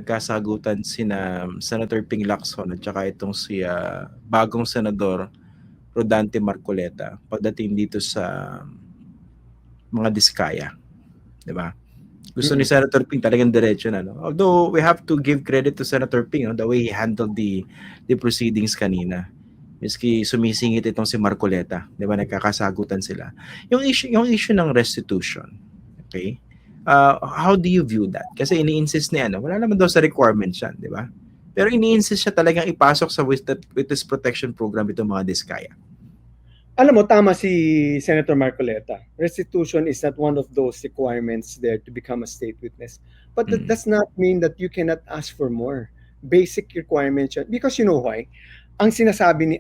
nagkasagutan sina Senator Ping Lacson at saka itong si bagong senador Rodante Marcoleta pagdating dito sa mga diskaya, 'di ba? Gusto ni Senator Ping talagang diretso na, no? Although we have to give credit to Senator Ping, no, the way he handled the proceedings kanina. Miski sumisingit itong si Marcoleta, 'di ba? Nagkakasagutan sila. Yung issue ng restitution. Okay? How do you view that? Kasi ini-insist niya, wala naman daw sa requirements yan, di ba? Pero ini-insist siya talagang ipasok sa witness protection program itong mga diskaya. Alam mo, tama si Senator Marcoleta. Restitution is not one of those requirements there to become a state witness. But that does not mean that you cannot ask for more. Basic requirements. Because you know why? Ang sinasabi ni...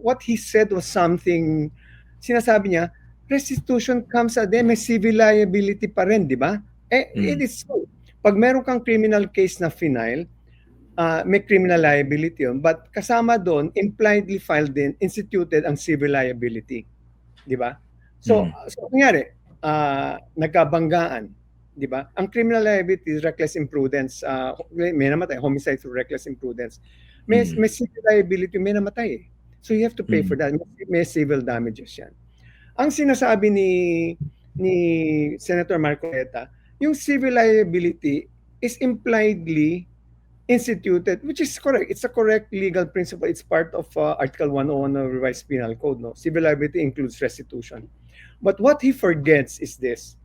what he said was something... Sinasabi niya, restitution comes at may civil liability pa rin, di ba? It is so. Pag meron kang criminal case na final, may criminal liability yun. But kasama doon, impliedly filed din, instituted ang civil liability. Di ba? So nangyari, nagkabanggaan. Di ba? Ang criminal liability is reckless imprudence. May namatay, homicide through reckless imprudence. May civil liability, may namatay. So you have to pay for that. May civil damages yan. Ang sinasabi ni Senator Marcoleta, yung civil liability is impliedly instituted, which is correct. It's a correct legal principle. It's part of Article 101 of Revised Penal Code. No? Civil liability includes restitution. But what he forgets is this.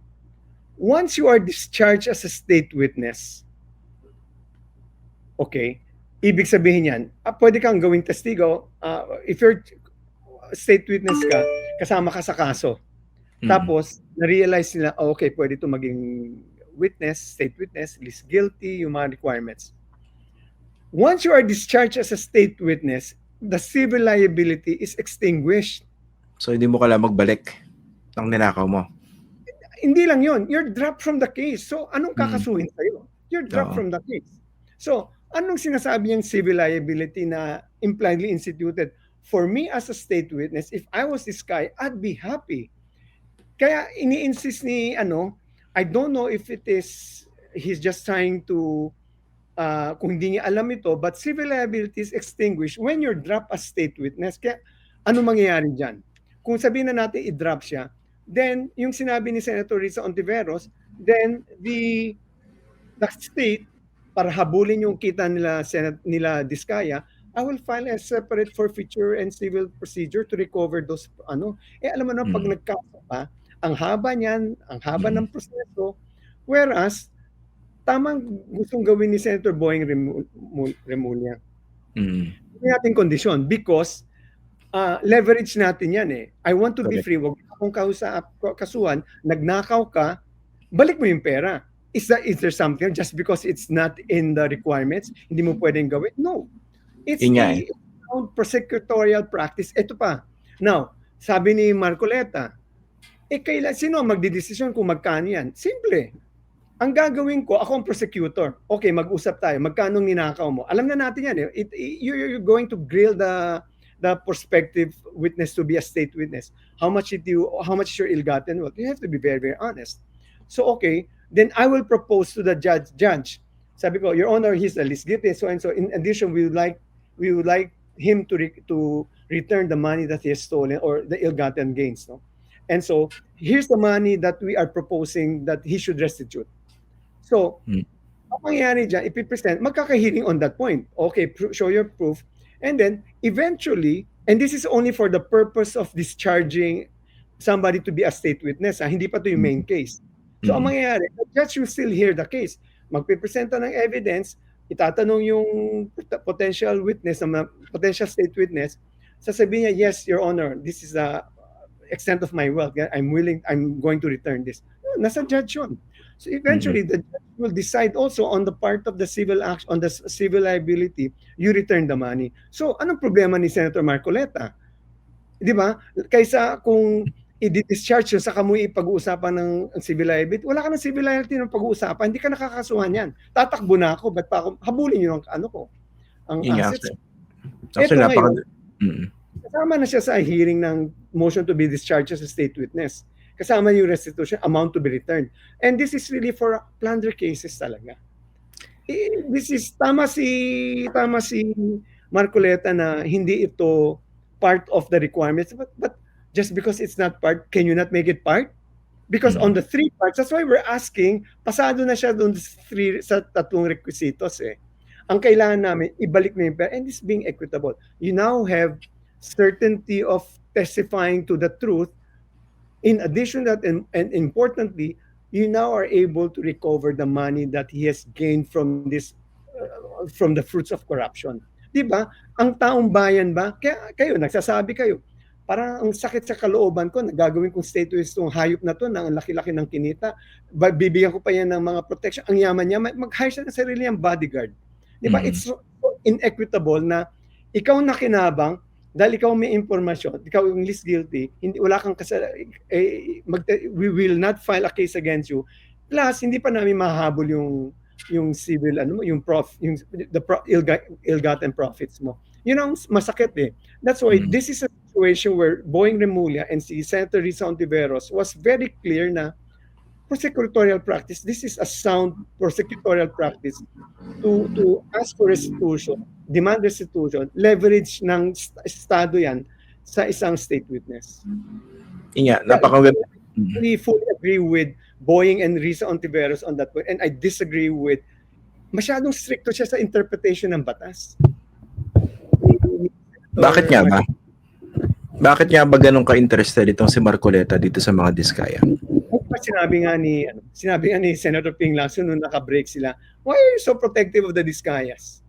Once you are discharged as a state witness, okay, ibig sabihin yan, pwede kang gawing testigo. If you're state witness ka, kasama ka sa kaso. Tapos, na-realize nila, okay, pwede ito maging witness, state witness, least guilty, yung mga requirements. Once you are discharged as a state witness, the civil liability is extinguished. So, hindi mo kailangan magbalik ng ninakaw mo? Hindi lang yun. You're dropped from the case. So, anong kakasuhin sa'yo? You're dropped from the case. So, anong sinasabi niyang civil liability na impliedly instituted? For me as a state witness, if I was this guy, I'd be happy. Kaya ini-insist ni I don't know if it is he's just trying to kung hindi niya alam ito, but civil liability is extinguished when you're dropped as state witness. Kaya ano mangyayari diyan? Kung sabihin na natin i-drop siya, then yung sinabi ni Senator Risa Ontiveros, then the state para habulin yung kita nila Diskaya, I will file a separate forfeiture and civil procedure to recover those alam mo na pag nagkasa pa, ang haba niyan, ang haba ng proseso, whereas tamang gustong gawin ni Senator Boying Remulla. Hindi natin kondisyon because leverage natin yan I want to be free. Wag akong kasuhan, nagnakaw ka, balik mo yung pera. Is there something just because it's not in the requirements, hindi mo pwedeng gawin? No. It's a prosecutorial practice. Ito pa. Now, sabi ni Marcoleta, sino ang magdidesisyon kung magkano yan? Simple. Ang gagawin ko, ako ang prosecutor. Okay, mag-usap tayo. Magkano ninakaw mo? Alam na natin yan. You're going to grill the prospective witness to be a state witness. How much is your ill-gotten wealth? You have to be very, very honest. So, okay, then I will propose to the judge. Sabi ko, Your Honor, he's the least guilty, so and so. In addition, we would like him to return the money that he has stolen or the ill-gotten gains. No? And so, here's the money that we are proposing that he should restitute. So, ang mangyayari dyan, ipipresent, magkakahearing on that point. Okay, show your proof. And then, eventually, and this is only for the purpose of discharging somebody to be a state witness. Hindi pa to yung main case. So, ang mangyayari, the judge will still hear the case. Magpipresenta ng evidence, itatanong yung potential witness, potential state witness, sasabihin niya, yes, Your Honor, this is the extent of my wealth. I'm going to return this. Nasa judge yun. So eventually, the judge will decide also on the part of the civil action, on the civil liability, you return the money. So anong problema ni Senator Marcoleta? Di ba? Kaysa kung i-discharge yun, saka mo ipag-uusapan ng civil liability, wala ka ng civil liability ng pag-uusapan, hindi ka nakakasuhan yan. Tatakbo na ako, ba't pa ako, habulin yun ang assets. Ito ngayon, kasama na siya sa hearing ng motion to be discharged as a state witness. Kasama yung restitution, amount to be returned. And this is really for plunder cases talaga. This is tama si Marcoleta na hindi ito part of the requirements, but just because it's not part, can you not make it part? Because on the 3 parts, that's why we're asking, pasado na siya doon sa 3 requisitos eh. Ang kailangan namin, ibalik mo yung pera, and it's being equitable. You now have certainty of testifying to the truth. In addition to that, and importantly, you now are able to recover the money that he has gained from this, from the fruits of corruption. Di ba? Ang taong bayan ba, kaya kayo, nagsasabi kayo, parang ang sakit sa kalooban ko, nagagawin kong state witness itong hayop na to, na ang laki-laki ng kinita, bibigyan ko pa yan ng mga protection, ang yaman niya, mag-hire siya ng sarili niyang bodyguard. Di ba? It's so inequitable na ikaw na kinabang, dahil ikaw may impormasyon, ikaw yung least guilty, hindi, wala kang we will not file a case against you. Plus, hindi pa namin mahabol yung civil, yung ill-gotten profits mo. Yun ang masakit eh. That's why this is a situation where Boying Remulla and si Senator Risa Ontiveros was very clear na prosecutorial practice, this is a sound prosecutorial practice to ask for restitution, demand restitution, leverage ng Estado yan sa isang state witness. Yeah, We fully agree with Boying and Risa Ontiveros on that point, and I disagree with masyadong stricto siya sa interpretation ng batas. Bakit nga ba? Bakit nga ba ganun ka-interested itong si Marcoleta dito sa mga diskaya? Sinabi nga ni Senator Ping Lacson nung naka-break sila, why are you so protective of the diskayas?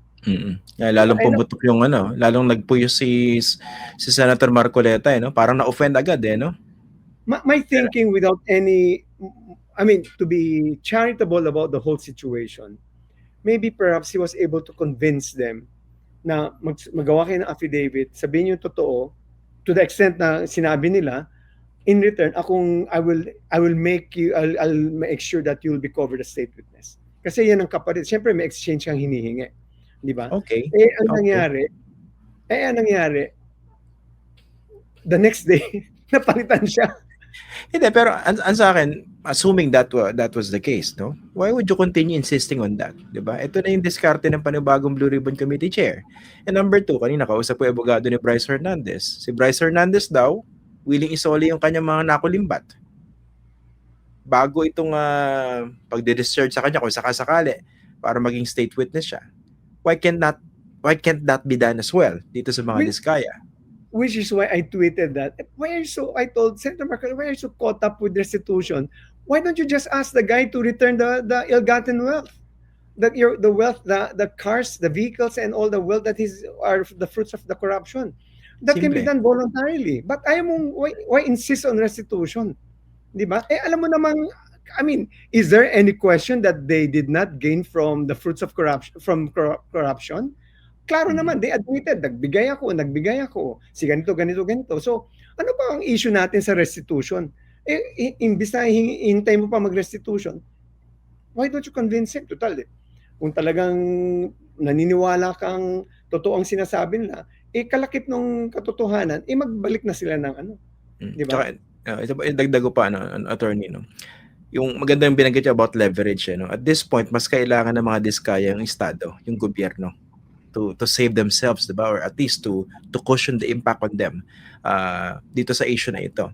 Lalong pumutok yung lalong nagpuyo si Senator Marcoleta parang na-offend agad My thinking without any, to be charitable about the whole situation, maybe perhaps he was able to convince them na magawa kayo ng affidavit, sabihin yung totoo, to the extent na sinabi nila, in return, I'll make sure that you'll be covered as state witness. Kasi yan ang kapatid. Siyempre, may exchange kang hinihingi. Di ba? Okay. Ang nangyari, the next day, napalitan siya. Hindi, pero ang sa akin, assuming that was the case, no? Why would you continue insisting on that? Di ba? Ito na yung diskarte ng panibagong Blue Ribbon Committee Chair. And number 2, kanina kausap ko yung abogado ni Bryce Hernandez. Si Bryce Hernandez daw, willing isoli yung kanyang mga nakulimbat. Bago itong pagde-discharge sa kanya kung sakasakali para maging state witness siya. Why can't that be done as well dito sa mga diskaya? Which is why I tweeted that. I told Senator Marcoleta, why are you so caught up with restitution? Why don't you just ask the guy to return the ill-gotten wealth? The wealth, the cars, the vehicles, and all the wealth that are the fruits of the corruption. That can be done voluntarily. But why insist on restitution? Di ba? Alam mo namang, is there any question that they did not gain from the fruits of corruption? Klaro naman, they admitted, nagbigay ako. Si ganito. So, ano pa ang issue natin sa restitution? Imbis na hintay mo pa mag-restitution, why don't you convince him? Total, kung talagang naniniwala kang totoo ang sinasabi nila, kalakip ng katotohanan, magbalik na sila ng di ba? Dagdag ko pa, attorney, yung maganda yung binanggit about leverage, at this point, mas kailangan ng mga diskaya yung Estado, yung gobyerno, to save themselves, diba? Or at least to cushion the impact on them dito sa issue na ito.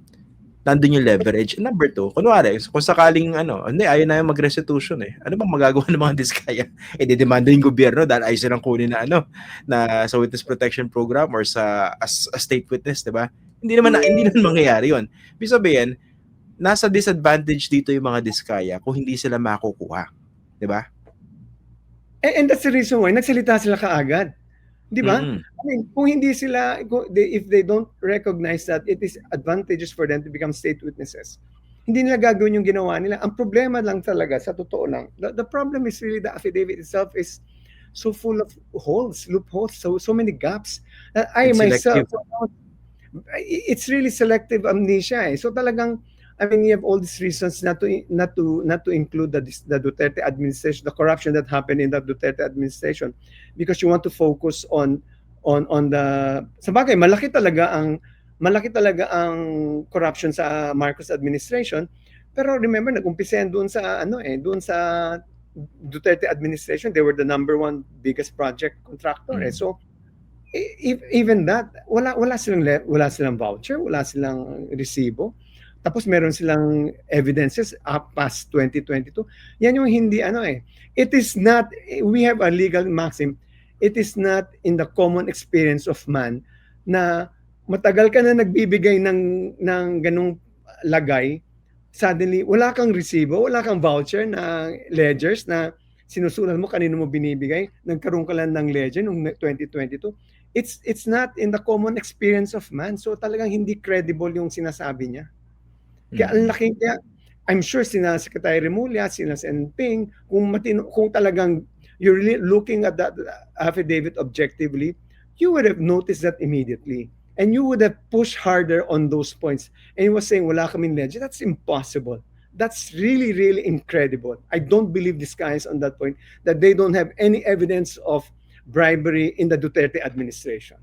Nandun yung leverage. And number 2, kunwari, kung sakaling ayaw na yung mag-restitution ano bang magagawa ng mga diskaya? Didemanda yung gobyerno dahil ayaw silang kunin na sa witness protection program or sa as state witness, diba? Hindi naman mangyayari yun. Ibig sabihin, nasa disadvantage dito yung mga diskaya kung hindi sila makukuha. Diba? And that's the reason why nagsalita sila kaagad. Di ba? Kung hindi sila, if they don't recognize that it is advantageous for them to become state witnesses, hindi nila gagawin yung ginawa nila. Ang problema lang talaga, sa totoo lang, the problem is really the affidavit itself is so full of loopholes, so many gaps. Myself, it's really selective amnesia. So talagang, you have all these reasons not to include the Duterte administration, the corruption that happened in the Duterte administration, because you want to focus on the. Sabagay, malaki talaga ang corruption sa Marcos administration. Pero remember, nag-umpisa yan doon sa Duterte administration, they were the #1 biggest project contractor. So even that, wala silang voucher, wala silang resibo. Tapos meron silang evidences up past 2022. Yan yung hindi It is not, we have a legal maxim, it is not in the common experience of man na matagal ka na nagbibigay ng ganung lagay, suddenly wala kang resibo, wala kang voucher na ledgers na sinusulat mo kanino mo binibigay, nagkaroon ka lang ng ledger noong 2022. It's not in the common experience of man. So talagang hindi credible yung sinasabi niya. Kaya ang laking, kaya I'm sure sina Secretary Remulla, sina Sen Ping, kung talagang you're really looking at that affidavit objectively, you would have noticed that immediately. And you would have pushed harder on those points. And he was saying, wala kaming ledger. That's impossible. That's really, really incredible. I don't believe these guys on that point, that they don't have any evidence of bribery in the Duterte administration.